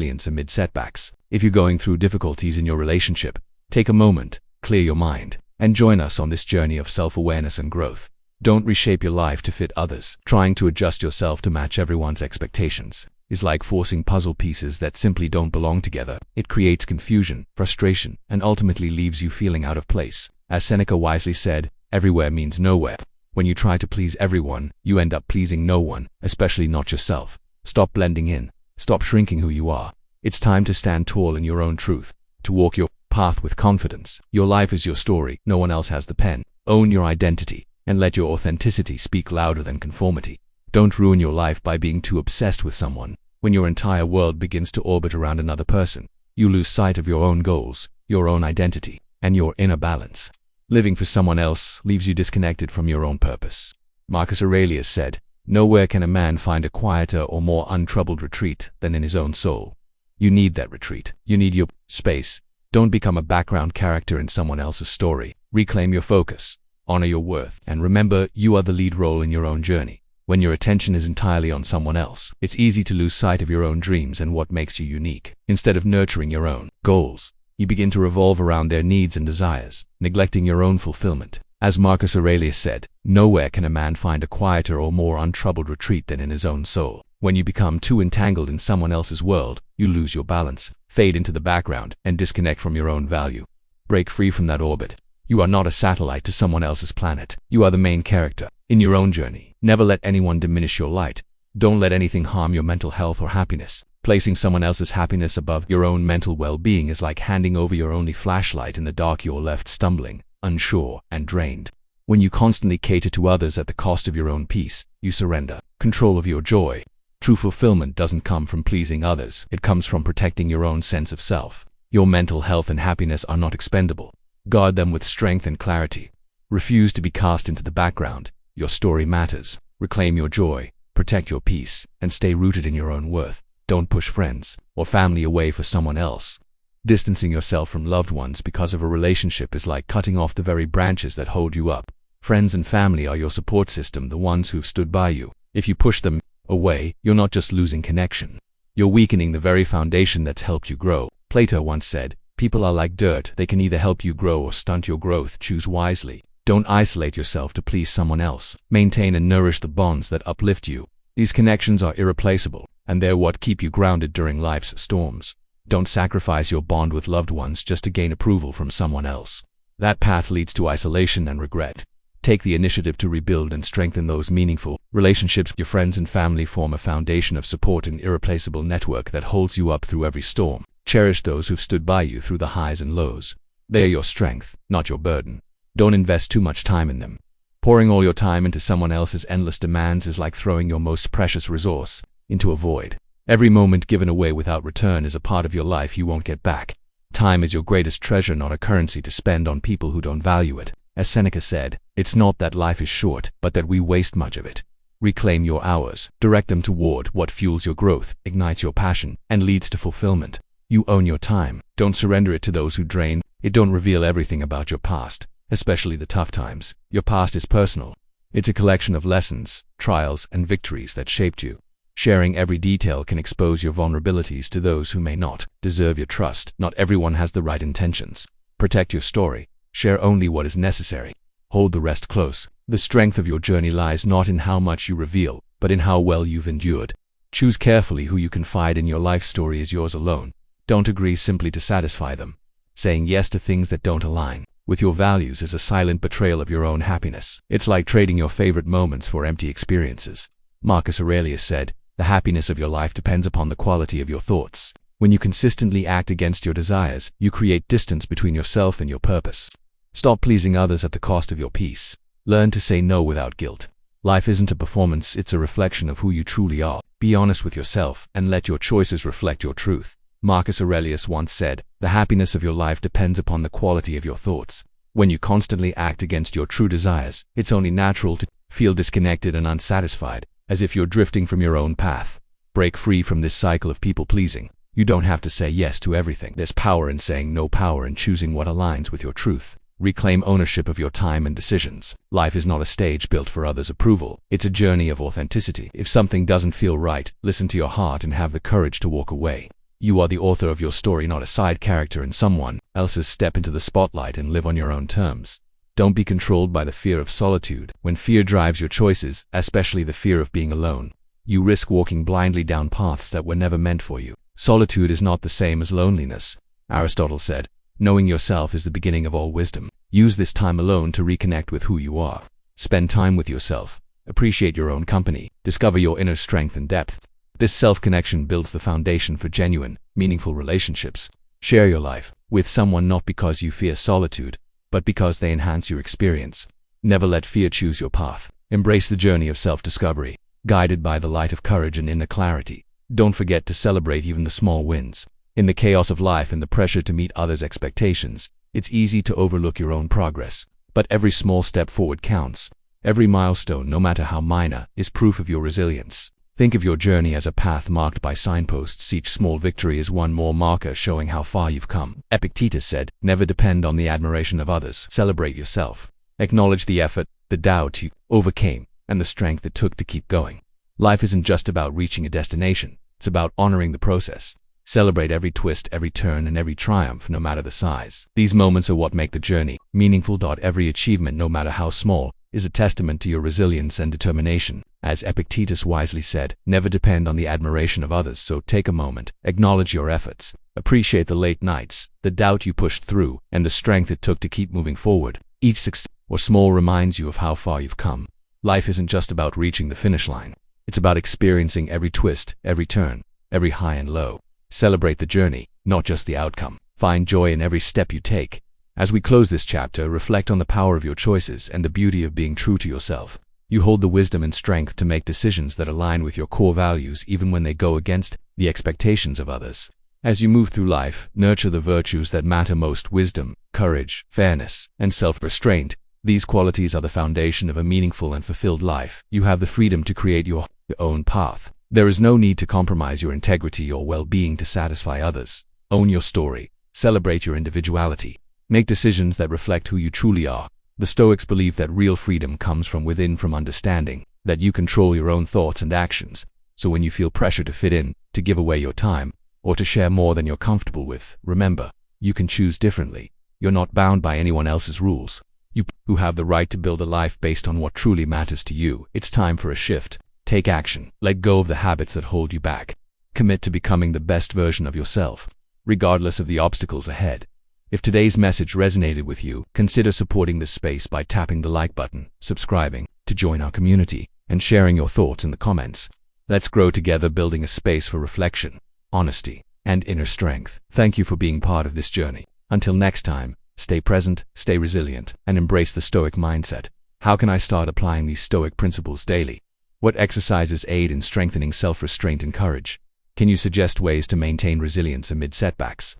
Speaker 10: If you're going through difficulties in your relationship, take a moment, clear your mind, and join us on this journey of self-awareness and growth. Don't reshape your life to fit others. Trying to adjust yourself to match everyone's expectations is like forcing puzzle pieces that simply don't belong together. It creates confusion, frustration, and ultimately leaves you feeling out of place. As Seneca wisely said, everywhere means nowhere. When you try to please everyone, you end up pleasing no one, especially not yourself. Stop blending in. Stop shrinking who you are. It's time to stand tall in your own truth, to walk your path with confidence. Your life is your story. No one else has the pen. Own your identity, and let your authenticity speak louder than conformity. Don't ruin your life by being too obsessed with someone. When your entire world begins to orbit around another person, you lose sight of your own goals, your own identity, and your inner balance. Living for someone else leaves you disconnected from your own purpose. Marcus Aurelius said, "Nowhere can a man find a quieter or more untroubled retreat than in his own soul." You need that retreat. You need your space. Don't become a background character in someone else's story. Reclaim your focus. Honor your worth. And remember, you are the lead role in your own journey. When your attention is entirely on someone else, it's easy to lose sight of your own dreams and what makes you unique. Instead of nurturing your own goals, you begin to revolve around their needs and desires, neglecting your own fulfillment. As Marcus Aurelius said, "Nowhere can a man find a quieter or more untroubled retreat than in his own soul." When you become too entangled in someone else's world, you lose your balance, fade into the background, and disconnect from your own value. Break free from that orbit. You are not a satellite to someone else's planet. You are the main character in your own journey. Never let anyone diminish your light. Don't let anything harm your mental health or happiness. Placing someone else's happiness above your own mental well-being is like handing over your only flashlight in the dark. You're left stumbling, unsure, and drained. When you constantly cater to others at the cost of your own peace, you surrender control of your joy. True fulfillment doesn't come from pleasing others. It comes from protecting your own sense of self. Your mental health and happiness are not expendable. Guard them with strength and clarity. Refuse to be cast into the background. Your story matters. Reclaim your joy, protect your peace, and stay rooted in your own worth. Don't push friends or family away for someone else. Distancing yourself from loved ones because of a relationship is like cutting off the very branches that hold you up. Friends and family are your support system, the ones who've stood by you. If you push them away, you're not just losing connection. You're weakening the very foundation that's helped you grow. Plato once said, "People are like dirt. They can either help you grow or stunt your growth. Choose wisely." Don't isolate yourself to please someone else. Maintain and nourish the bonds that uplift you. These connections are irreplaceable, and they're what keep you grounded during life's storms. Don't sacrifice your bond with loved ones just to gain approval from someone else. That path leads to isolation and regret. Take the initiative to rebuild and strengthen those meaningful relationships. Your friends and family form a foundation of support, an irreplaceable network that holds you up through every storm. Cherish those who've stood by you through the highs and lows. They are your strength, not your burden. Don't invest too much time in them. Pouring all your time into someone else's endless demands is like throwing your most precious resource into a void. Every moment given away without return is a part of your life you won't get back. Time is your greatest treasure, not a currency to spend on people who don't value it. As Seneca said, "It's not that life is short, but that we waste much of it." Reclaim your hours. Direct them toward what fuels your growth, ignites your passion, and leads to fulfillment. You own your time. Don't surrender it to those who drain it. Don't reveal everything about your past. especially the tough times. Your past is personal. It's a collection of lessons, trials, and victories that shaped you. Sharing every detail can expose your vulnerabilities to those who may not deserve your trust. Not everyone has the right intentions. Protect your story. Share only what is necessary. Hold the rest close. The strength of your journey lies not in how much you reveal, but in how well you've endured. Choose carefully who you confide in. Your life story is yours alone. Don't agree simply to satisfy them. Saying yes to things that don't align with your values is a silent betrayal of your own happiness. It's like trading your favorite moments for empty experiences. Marcus Aurelius said, "The happiness of your life depends upon the quality of your thoughts." When you consistently act against your desires, you create distance between yourself and your purpose. Stop pleasing others at the cost of your peace. Learn to say no without guilt. Life isn't a performance, it's a reflection of who you truly are. Be honest with yourself and let your choices reflect your truth. Marcus Aurelius once said, "The happiness of your life depends upon the quality of your thoughts." When you constantly act against your true desires, it's only natural to feel disconnected and unsatisfied, as if you're drifting from your own path. Break free from this cycle of people-pleasing. You don't have to say yes to everything. There's power in saying no, power in choosing what aligns with your truth. Reclaim ownership of your time and decisions. Life is not a stage built for others' approval. It's a journey of authenticity. If something doesn't feel right, listen to your heart and have the courage to walk away. You are the author of your story, not a side character in someone else's. Step into the spotlight and live on your own terms. Don't be controlled by the fear of solitude. When fear drives your choices, especially the fear of being alone, you risk walking blindly down paths that were never meant for you. Solitude is not the same as loneliness. Aristotle said, "Knowing yourself is the beginning of all wisdom." Use this time alone to reconnect with who you are. Spend time with yourself. Appreciate your own company. Discover your inner strength and depth. This self-connection builds the foundation for genuine, meaningful relationships. Share your life with someone not because you fear solitude, but because they enhance your experience. Never let fear choose your path. Embrace the journey of self-discovery, guided by the light of courage and inner clarity. Don't forget to celebrate even the small wins. In the chaos of life and the pressure to meet others' expectations, it's easy to overlook your own progress. But every small step forward counts. Every milestone, no matter how minor, is proof of your resilience. Think of your journey as a path marked by signposts. Each small victory is one more marker showing how far you've come. Epictetus said, "Never depend on the admiration of others. Celebrate yourself. Acknowledge the effort, the doubt you overcame, and the strength it took to keep going." Life isn't just about reaching a destination. It's about honoring the process. Celebrate every twist, every turn, and every triumph, no matter the size. These moments are what make the journey meaningful. Every achievement, no matter how small, is a testament to your resilience and determination. As Epictetus wisely said, "Never depend on the admiration of others." So take a moment, acknowledge your efforts, appreciate the late nights, the doubt you pushed through, and the strength it took to keep moving forward. Each success or small reminds you of how far you've come. Life isn't just about reaching the finish line. It's about experiencing every twist, every turn, every high and low. Celebrate the journey, not just the outcome. Find joy in every step you take. As we close this chapter, reflect on the power of your choices and the beauty of being true to yourself. You hold the wisdom and strength to make decisions that align with your core values, even when they go against the expectations of others. As you move through life, nurture the virtues that matter most: wisdom, courage, fairness, and self-restraint. These qualities are the foundation of a meaningful and fulfilled life. You have the freedom to create your own path. There is no need to compromise your integrity or well-being to satisfy others. Own your story. Celebrate your individuality. Make decisions that reflect who you truly are. The Stoics believe that real freedom comes from within, from understanding that you control your own thoughts and actions. So when you feel pressure to fit in, to give away your time, or to share more than you're comfortable with, remember, you can choose differently. You're not bound by anyone else's rules. You who have the right to build a life based on what truly matters to you. It's time for a shift. Take action. Let go of the habits that hold you back. Commit to becoming the best version of yourself, regardless of the obstacles ahead. If today's message resonated with you, consider supporting this space by tapping the like button, subscribing to join our community, and sharing your thoughts in the comments. Let's grow together, building a space for reflection, honesty, and inner strength. Thank you for being part of this journey. Until next time, stay present, stay resilient, and embrace the Stoic mindset. How can I start applying these Stoic principles daily? What exercises aid in strengthening self-restraint and courage? Can you suggest ways to maintain resilience amid setbacks?